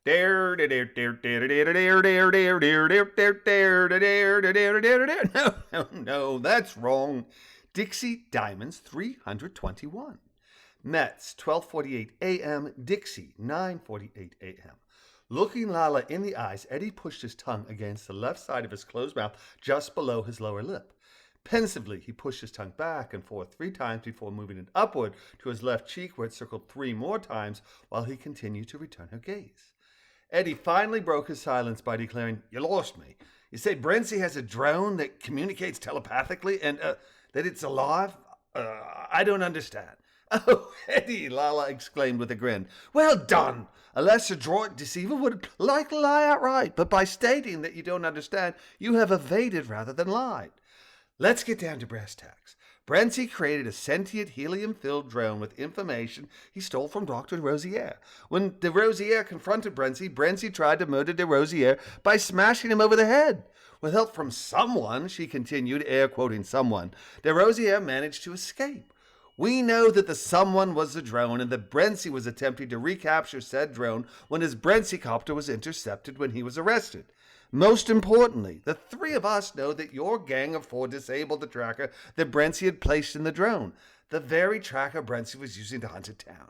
No, that's wrong. Dixie Diamonds 321. Mets 12:48 a.m. Dixie 9:48 a.m. Looking Lala in the eyes, Eddie pushed his tongue against the left side of his closed mouth just below his lower lip. Pensively, he pushed his tongue back and forth 3 times before moving it upward to his left cheek, where it circled 3 more times while he continued to return her gaze. Eddie finally broke his silence by declaring, "You lost me. You say Brentsy has a drone that communicates telepathically and that it's alive? I don't understand." "Oh, Eddie," Lala exclaimed with a grin. "Well done! A less adroit deceiver would likely lie outright, but by stating that you don't understand, you have evaded rather than lied. Let's get down to brass tacks. Brentsy created a sentient helium-filled drone with information he stole from Dr. Rosier. When de Rosier confronted Brentsy tried to murder de Rosier by smashing him over the head. With help from someone," she continued, air quoting someone, "de Rosier managed to escape. We know that the someone was the drone and that Brentsy was attempting to recapture said drone when his Brentsy copter was intercepted when he was arrested. Most importantly, the 3 of us know that your gang of 4 disabled the tracker that Brentsy had placed in the drone, the very tracker Brentsy was using to hunt it down.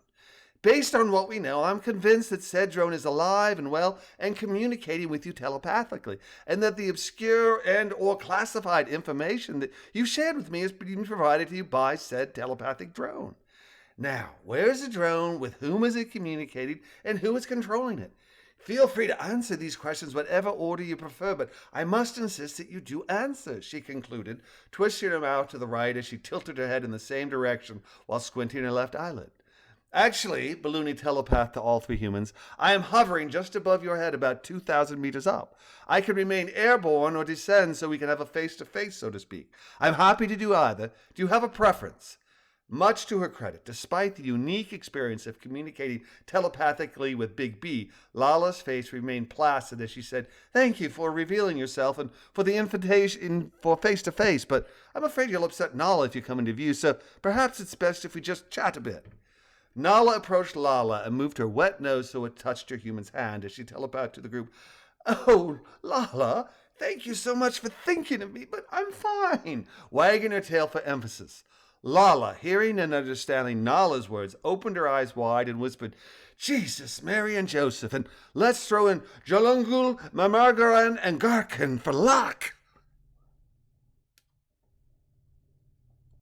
Based on what we know, I'm convinced that said drone is alive and well and communicating with you telepathically, and that the obscure and or classified information that you shared with me is being provided to you by said telepathic drone. Now, where is the drone, with whom is it communicating, and who is controlling it? Feel free to answer these questions whatever order you prefer, but I must insist that you do answer," she concluded, twisting her mouth to the right as she tilted her head in the same direction while squinting her left eyelid. "Actually," Balloony telepathed to all 3 humans, "I am hovering just above your head about 2,000 meters up. I can remain airborne or descend so we can have a face-to-face, so to speak. I'm happy to do either. Do you have a preference?" Much to her credit, despite the unique experience of communicating telepathically with Big B, Lala's face remained placid as she said, "Thank you for revealing yourself and for the invitation for face-to-face, but I'm afraid you'll upset Nala if you come into view, so perhaps it's best if we just chat a bit." Nala approached Lala and moved her wet nose so it touched her human's hand as she telepathed to the group. "Oh, Lala, thank you so much for thinking of me, but I'm fine," wagging her tail for emphasis. Lala, hearing and understanding Nala's words, opened her eyes wide and whispered, "Jesus, Mary, and Joseph, and let's throw in Jalungul, Mamargaran, and Garkin for luck."